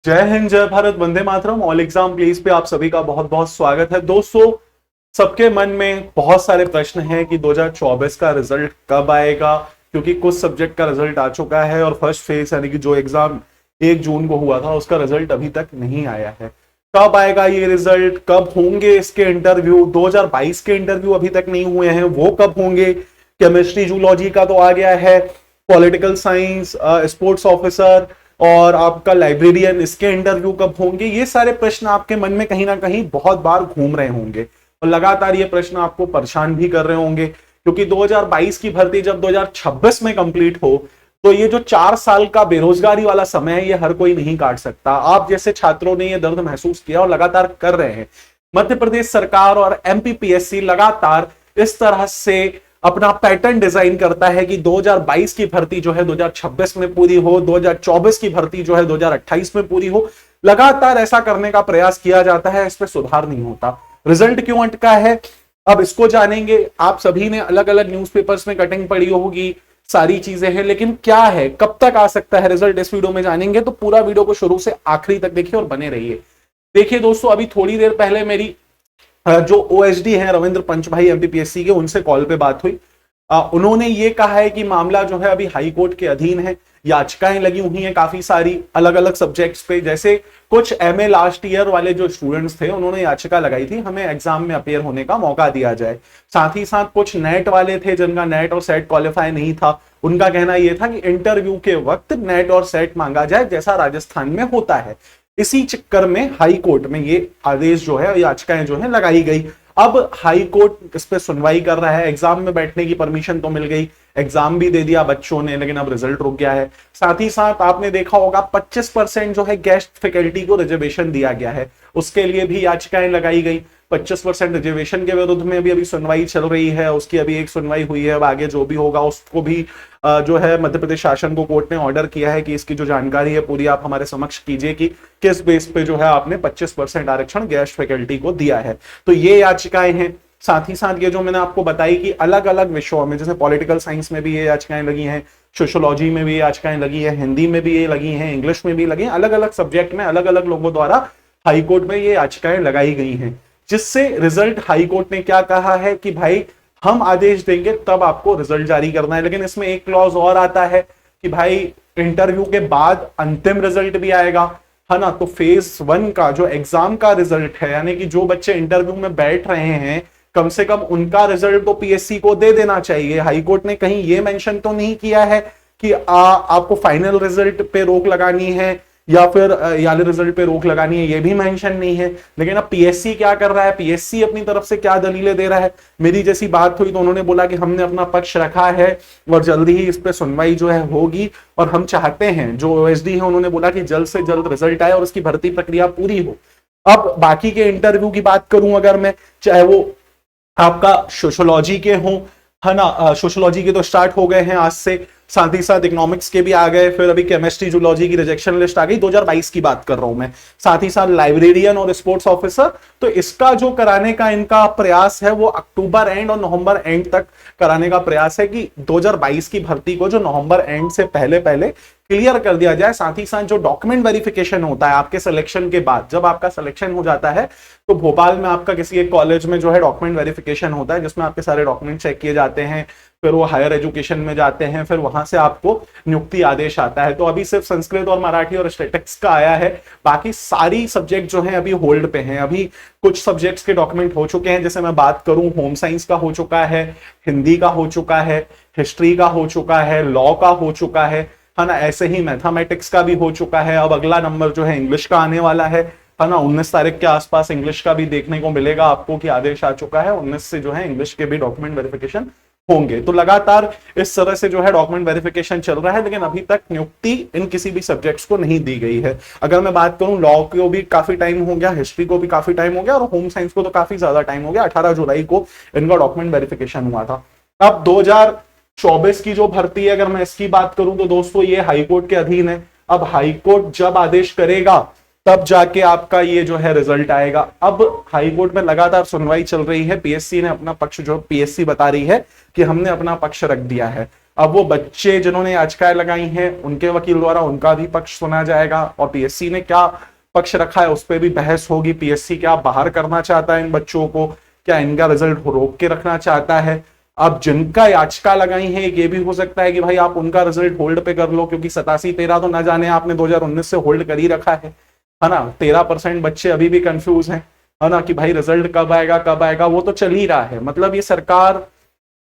जय हिंद, जय Bharat, Vande Mataram. All exam please pay आप सभी का बहुत बहुत स्वागत है। दोस्तों, सबके मन में बहुत सारे प्रश्न हैं कि 2024 का रिजल्ट कब आएगा, क्योंकि कुछ सब्जेक्ट का रिजल्ट आ चुका है और फर्स्ट फेज यानी कि जो एग्जाम 1 जून को हुआ था उसका रिजल्ट अभी तक नहीं आया है। कब आएगा ये रिजल्ट, कब होंगे इसके इंटरव्यू? 2022 के इंटरव्यू अभी तक नहीं हुए हैं, वो कब होंगे? केमिस्ट्री जूलॉजी का तो आ गया है, पॉलिटिकल साइंस, स्पोर्ट्स ऑफिसर और आपका लाइब्रेरियन, इसके इंटरव्यू कब होंगे? ये सारे प्रश्न आपके मन में कहीं ना कहीं बहुत बार घूम रहे होंगे और लगातार ये प्रश्न आपको परेशान भी कर रहे होंगे, क्योंकि 2022 की भर्ती जब 2026 में कंप्लीट हो तो ये जो 4 साल का बेरोजगारी वाला समय है ये हर कोई नहीं काट सकता। आप जैसे छात्रों ने ये दर्द महसूस किया और लगातार कर रहे हैं। मध्य प्रदेश सरकार और एमपीपीएससी लगातार इस तरह से अपना पैटर्न डिजाइन करता है कि 2022 की भर्ती जो है 2026 में पूरी हो, 2024 की भर्ती जो है 2028 में पूरी हो। लगातार ऐसा करने का प्रयास किया जाता है, इस पर सुधार नहीं होता। रिजल्ट क्यों अटका है, अब इसको जानेंगे। आप सभी ने अलग अलग न्यूज़पेपर्स में कटिंग पढ़ी होगी, सारी चीजें हैं, लेकिन क्या है, कब तक आ सकता है रिजल्ट, इस वीडियो में जानेंगे। तो पूरा वीडियो को शुरू से आखिरी तक देखिए और बने रहिए। देखिए दोस्तों, अभी थोड़ी देर पहले मेरी जो ओएसडी हैं रविंद्र पंच भाई एमपीपीएससी के, उनसे कॉल पे बात हुई। उन्होंने ये कहा है कि मामला जो है अभी हाई कोर्ट के अधीन है, याचिकाएं लगी हुई हैं काफी सारी अलग अलग सब्जेक्ट्स पे। जैसे कुछ एमए लास्ट ईयर वाले जो स्टूडेंट्स थे उन्होंने याचिका लगाई थी हमें एग्जाम में अपेयर होने का मौका दिया जाए। साथ ही साथ कुछ नेट वाले थे जिनका नेट और सेट क्वालिफाई नहीं था, उनका कहना यह था कि इंटरव्यू के वक्त नेट और सेट मांगा जाए जैसा राजस्थान में होता है। इसी चक्कर में हाई कोर्ट में ये आदेश जो है, याचिकाएं जो है लगाई गई। अब हाई कोर्ट इस पे सुनवाई कर रहा है। एग्जाम में बैठने की परमिशन तो मिल गई, एग्जाम भी दे दिया बच्चों ने, लेकिन अब रिजल्ट रुक गया है। साथ ही साथ आपने देखा होगा 25% जो है गेस्ट फैकल्टी को रिजर्वेशन दिया गया है, उसके लिए भी याचिकाएं लगाई गई। 25% रिजर्वेशन के विरुद्ध में भी अभी सुनवाई चल रही है, उसकी अभी एक सुनवाई हुई है। अब आगे जो भी होगा उसको भी जो है मध्य प्रदेश शासन को कोर्ट ने ऑर्डर किया है कि इसकी जो जानकारी है पूरी आप हमारे समक्ष कीजिए कि किस बेस पे जो है आपने 25% आरक्षण गेस्ट फैकल्टी को दिया है। तो ये याचिकाएं हैं। साथ ही साथ ये जो मैंने आपको बताई कि अलग अलग विषयों में, जैसे पॉलिटिकल साइंस में भी ये याचिकाएं लगी हैं, सोशियोलॉजी में भी याचिकाएं लगी है, हिंदी में भी ये लगी हैं, इंग्लिश में भी लगी हैं। अलग अलग सब्जेक्ट में अलग अलग लोगों द्वारा हाईकोर्ट में ये याचिकाएं लगाई गई हैं, जिससे रिजल्ट हाईकोर्ट ने क्या कहा है कि भाई हम आदेश देंगे तब आपको रिजल्ट जारी करना है। लेकिन इसमें एक क्लॉज और आता है कि भाई इंटरव्यू के बाद अंतिम रिजल्ट भी आएगा, है ना। तो फेज 1 का जो एग्जाम का रिजल्ट है, यानी कि जो बच्चे इंटरव्यू में बैठ रहे हैं, कम से कम उनका रिजल्ट तो पीएससी को दे देना चाहिए। हाईकोर्ट ने कहीं ये मेंशन तो नहीं किया है कि आपको फाइनल रिजल्ट पे रोक लगानी है या फिर याले रिजल्ट पे रोक लगानी है, ये भी मेंशन नहीं है। लेकिन अब पीएससी क्या कर रहा है, पीएससी अपनी तरफ से क्या दलीलें दे रहा है। मेरी जैसी बात हुई तो उन्होंने बोला कि हमने अपना पक्ष रखा है और जल्दी ही इस पे सुनवाई जो है होगी, और हम चाहते हैं, जो ओएसडी है उन्होंने बोला कि जल्द से जल्द रिजल्ट आए और उसकी भर्ती प्रक्रिया पूरी हो। अब बाकी के इंटरव्यू की बात करूं अगर मैं, चाहे वो आपका सोशियोलॉजी के हों, है ना, सोशियोलॉजी के तो स्टार्ट हो गए हैं आज से, साथ ही साथ इकोनॉमिक्स के भी आ गए, फिर अभी केमिस्ट्री जूलॉजी की रिजेक्शन लिस्ट आ गई, 2022 की बात कर रहा हूं मैं। साथ ही साथ लाइब्रेरियन और स्पोर्ट्स ऑफिसर, तो इसका जो कराने का इनका प्रयास है वो अक्टूबर एंड और नवंबर एंड तक कराने का प्रयास है कि 2022 की भर्ती को जो नवंबर एंड से पहले पहले क्लियर कर दिया जाए। साथ ही साथ जो डॉक्यूमेंट वेरिफिकेशन होता है आपके सिलेक्शन के बाद, जब आपका सिलेक्शन हो जाता है तो भोपाल में आपका किसी एक कॉलेज में जो है डॉक्यूमेंट वेरिफिकेशन होता है, जिसमें आपके सारे डॉक्यूमेंट चेक किए जाते हैं, फिर वो हायर एजुकेशन में जाते हैं, फिर वहां से आपको नियुक्ति आदेश आता है। तो अभी सिर्फ संस्कृत और मराठी और स्टैटिक्स का आया है, बाकी सारी सब्जेक्ट जो हैं अभी होल्ड पे हैं। अभी कुछ सब्जेक्ट्स के डॉक्यूमेंट हो चुके हैं, जैसे मैं बात करूं होम साइंस का हो चुका है, हिंदी का हो चुका है, हिस्ट्री का हो चुका है, लॉ का हो चुका है ना, ऐसे ही मैथमेटिक्स का भी हो चुका है। अब अगला नंबर जो है इंग्लिश का आने वाला है ना, 19 तारीख के आसपास इंग्लिश का भी देखने को मिलेगा आपको कि आदेश आ चुका है। 19 से जो है इंग्लिश के भी डॉक्यूमेंट वेरिफिकेशन होंगे। तो लगातार इस तरह से जो है डॉक्यूमेंट वेरिफिकेशन चल रहा है, लेकिन अभी तक नियुक्ति इन किसी भी सब्जेक्ट्स को नहीं दी गई है। अगर मैं बात करूं, लॉ को भी काफी टाइम हो गया, हिस्ट्री को भी काफी टाइम हो गया और होम साइंस को तो काफी ज्यादा टाइम हो गया। 18 जुलाई को इनका डॉक्यूमेंट वेरिफिकेशन हुआ था। अब 2024 की जो भर्ती है, अगर मैं इसकी बात करूं तो दोस्तों ये हाईकोर्ट के अधीन है। अब हाईकोर्ट जब आदेश करेगा तब जाके आपका ये जो है रिजल्ट आएगा। अब हाईकोर्ट में लगातार सुनवाई चल रही है, पीएससी ने अपना पक्ष, जो पीएससी बता रही है कि हमने अपना पक्ष रख दिया है। अब वो बच्चे जिन्होंने याचिकाएं लगाई हैं उनके वकील द्वारा उनका भी पक्ष सुना जाएगा, और पीएससी ने क्या पक्ष रखा है उस पर भी बहस होगी। पीएससी क्या बाहर करना चाहता है इन बच्चों को, क्या इनका रिजल्ट रोक के रखना चाहता है। अब जिनका याचिका लगाई है ये भी हो सकता है कि भाई आप उनका रिजल्ट होल्ड पे कर लो, क्योंकि 87-13 तो ना जाने आपने 2019 से होल्ड कर ही रखा है ना। 13% बच्चे अभी भी कंफ्यूज हैं, है ना, कि भाई रिजल्ट कब आएगा, वो तो चल ही रहा है। मतलब ये सरकार,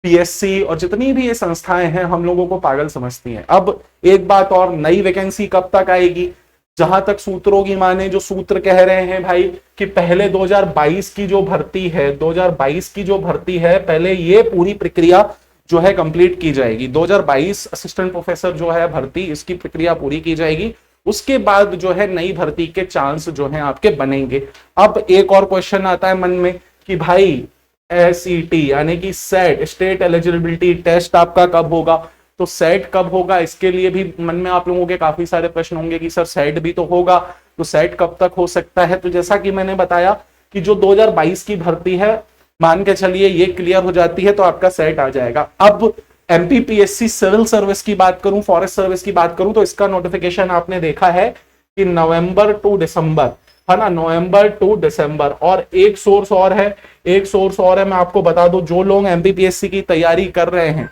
पीएससी और जितनी भी ये संस्थाएं हैं हम लोगों को पागल समझती हैं। अब एक बात और, नई वैकेंसी कब तक आएगी? जहां तक सूत्रों की माने, जो सूत्र कह रहे हैं भाई कि पहले 2022 की जो भर्ती है, 2022 की जो भर्ती है, पहले ये पूरी प्रक्रिया जो है कंप्लीट की जाएगी। 2022 असिस्टेंट प्रोफेसर जो है भर्ती, इसकी प्रक्रिया पूरी की जाएगी। उसके बाद जो है नई भर्ती के चांस जो है आपके बनेंगे। अब एक और क्वेश्चन आता है मन में कि भाई एसईटी यानी कि सेट, स्टेट एलिजिबिलिटी टेस्ट आपका कब होगा? तो सेट कब होगा, इसके लिए भी मन में आप लोगों के काफी सारे प्रश्न होंगे कि सर सेट भी तो होगा, तो सेट कब तक हो सकता है? तो जैसा कि मैंने बताया कि जो 2022 की भर्ती है, मान के चलिए ये क्लियर हो जाती है तो आपका सेट आ जाएगा। अब एमपीपीएससी सिविल सर्विस की बात करूं, फॉरेस्ट सर्विस की बात करूं, तो इसका नोटिफिकेशन आपने देखा है कि नवंबर टू दिसंबर, है ना, नवंबर टू दिसंबर। और एक सोर्स और है, मैं आपको बता दूं, जो लोग एमपीपीएससी की तैयारी कर रहे हैं,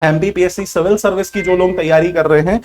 एमपीपीएससी सिविल सर्विस की जो लोग तैयारी कर रहे हैं,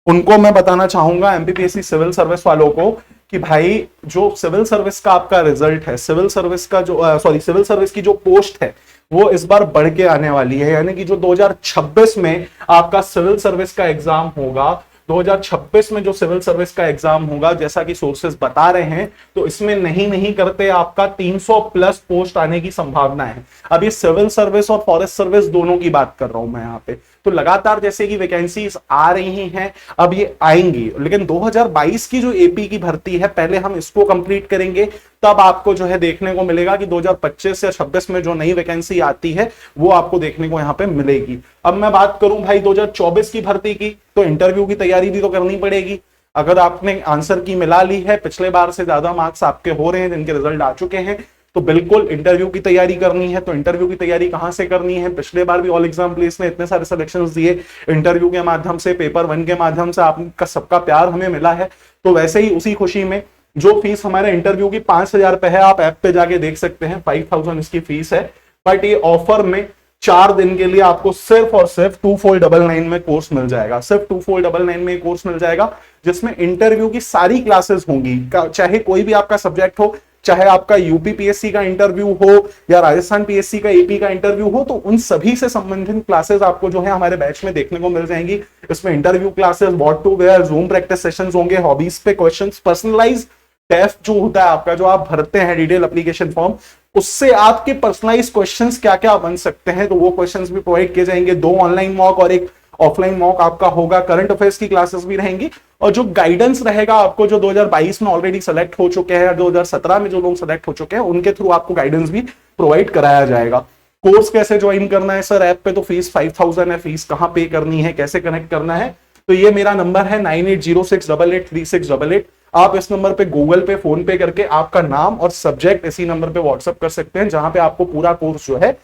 उनको मैं बताना चाहूंगा, एमपीपीएससी सिविल सर्विस वालों को, कि भाई जो सिविल सर्विस का आपका रिजल्ट है, सिविल सर्विस का जो सिविल सर्विस की जो पोस्ट है वो इस बार बढ़ के आने वाली है। यानी कि जो 2026 में आपका सिविल सर्विस का एग्जाम होगा, 2026 में जो सिविल सर्विस का एग्जाम होगा, जैसा कि सोर्सेस बता रहे हैं, तो इसमें नहीं करते आपका 300 प्लस पोस्ट आने की संभावना है। अब ये सिविल सर्विस और फॉरेस्ट सर्विस दोनों की बात कर रहा हूं मैं यहाँ पे। तो लगातार जैसे कि वैकेंसीज आ रही हैं, अब ये आएंगी, लेकिन 2022 की जो एपी की भर्ती है पहले हम इसको कंप्लीट करेंगे, तब आपको जो है देखने को मिलेगा कि 2025 या 26 में जो नई वैकेंसी आती है वो आपको देखने को यहाँ पे मिलेगी। अब मैं बात करूं भाई 2024 की भर्ती की, तो इंटरव्यू की तैयारी भी तो करनी पड़ेगी। अगर आपने आंसर की मिला ली है, पिछले बार से ज्यादा मार्क्स आपके हो रहे हैं, जिनके रिजल्ट आ चुके हैं, तो बिल्कुल इंटरव्यू की तैयारी करनी है। तो इंटरव्यू की तैयारी कहां से करनी है? पिछले बार भी ऑल एग्जाम प्लेस ने इतने सारे सिलेक्शंस दिए, इंटरव्यू के माध्यम से, पेपर 1 के माध्यम से, आपका सबका प्यार हमें मिला है। तो वैसे ही उसी खुशी में जो फीस हमारे इंटरव्यू की 5000 पे है, आप ऐप पे जाके देख सकते हैं, 5000 इसकी फीस है। बट ये ऑफर में 4 दिन के लिए आपको सिर्फ और सिर्फ 2499 में कोर्स मिल जाएगा, सिर्फ 2499 में कोर्स मिल जाएगा, जिसमें इंटरव्यू की सारी क्लासेस होंगी, चाहे कोई भी आपका सब्जेक्ट हो, चाहे आपका यूपी पीएससी का इंटरव्यू हो या राजस्थान पीएससी का एपी का इंटरव्यू हो, तो उन सभी से संबंधित क्लासेस आपको जो है हमारे बैच में देखने को मिल जाएंगी। इसमें interview classes, what to wear, Zoom practice sessions होंगे, हॉबीज पे क्वेश्चंस, पर्सनलाइज टेस्ट जो होता है आपका, जो आप भरते हैं डिटेल एप्लीकेशन फॉर्म, उससे आपके पर्सनलाइज क्वेश्चंस क्या क्या बन सकते हैं, तो वो क्वेश्चंस भी प्रोवाइड किए जाएंगे। 2 ऑनलाइन मॉक और एक ऑफलाइन मॉक आपका होगा। करंट अफेयर्स की क्लासेस भी रहेंगी, और जो गाइडेंस रहेगा आपको, जो 2022 में ऑलरेडी सेलेक्ट हो चुके हैं, 2017 में जो लोग सेलेक्ट हो चुके हैं, उनके थ्रू आपको गाइडेंस भी प्रोवाइड कराया जाएगा। कोर्स कैसे ज्वाइन करना है सर? ऐप पे तो फीस 5000 है, फीस कहां पे करनी है, कैसे कनेक्ट करना है? तो ये मेरा नंबर है 9806883688। आप इस नंबर पे गूगल पे, फोन पे करके आपका नाम और सब्जेक्ट इसी नंबर पे व्हाट्सएप कर सकते हैं, जहां पे आपको पूरा कोर्स जो है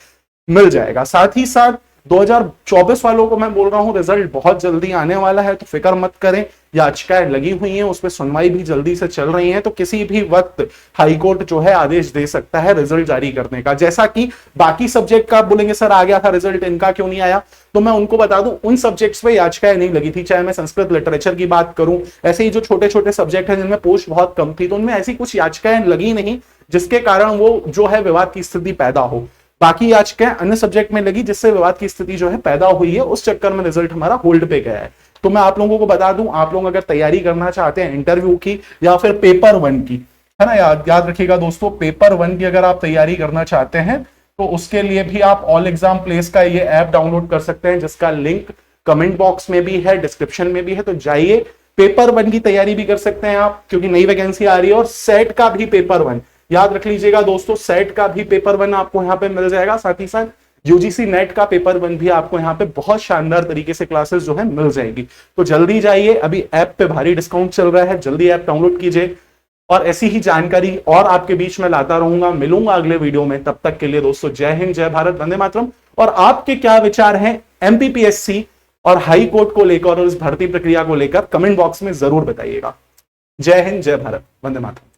मिल जाएगा। साथ ही साथ 2024 वालों को मैं बोल रहा हूं, रिजल्ट बहुत जल्दी आने वाला है, तो फिक्र मत करें। याचिकाएं लगी हुई हैं, उस पर सुनवाई भी जल्दी से चल रही है, तो किसी भी वक्त हाईकोर्ट जो है आदेश दे सकता है रिजल्ट जारी करने का। जैसा कि बाकी सब्जेक्ट का आप बोलेंगे सर आ गया था रिजल्ट, इनका क्यों नहीं आया? तो मैं उनको बता दूं, उन सब्जेक्ट्स पे याचिकाएं नहीं लगी थी। चाहे मैं संस्कृत लिटरेचर की बात करूं, ऐसे ही जो छोटे छोटे सब्जेक्ट हैं जिनमें पोस्ट बहुत कम थी, तो उनमें ऐसी कुछ याचिकाएं लगी नहीं जिसके कारण वो जो है विवाद की स्थिति पैदा हो। बाकी याचिकाएं अन्य सब्जेक्ट में लगी जिससे विवाद की स्थिति जो है पैदा हुई है, उस चक्कर में रिजल्ट हमारा होल्ड पे गया है। तो मैं आप लोगों को बता दूं, आप लोग अगर तैयारी करना चाहते हैं इंटरव्यू की या फिर पेपर 1 की, है ना, याद रखिएगा दोस्तों, पेपर 1 की अगर आप तैयारी करना चाहते हैं तो उसके लिए भी आप ऑल एग्जाम प्लेस का ये ऐप डाउनलोड कर सकते हैं, जिसका लिंक कमेंट बॉक्स में भी है, डिस्क्रिप्शन में भी है। तो जाइए, पेपर 1 की तैयारी भी कर सकते हैं आप, क्योंकि नई वैकेंसी आ रही है। और सेट का भी पेपर 1 याद रख लीजिएगा दोस्तों, सेट का भी पेपर 1 आपको यहाँ पे मिल जाएगा। साथ ही साथ यूजीसी नेट का पेपर 1 भी आपको यहाँ पे बहुत शानदार तरीके से क्लासेस जो है मिल जाएगी। तो जल्दी जाइए, अभी ऐप पे भारी डिस्काउंट चल रहा है, जल्दी ऐप डाउनलोड कीजिए। और ऐसी ही जानकारी और आपके बीच में लाता रहूंगा, मिलूंगा अगले वीडियो में। तब तक के लिए दोस्तों, जय हिंद, जय भारत, वंदे मातरम। और आपके क्या विचार हैं एमपीपीएससी और हाई कोर्ट को लेकर और इस भर्ती प्रक्रिया को लेकर कमेंट बॉक्स में जरूर बताइएगा। जय हिंद, जय भारत, वंदे मातरम।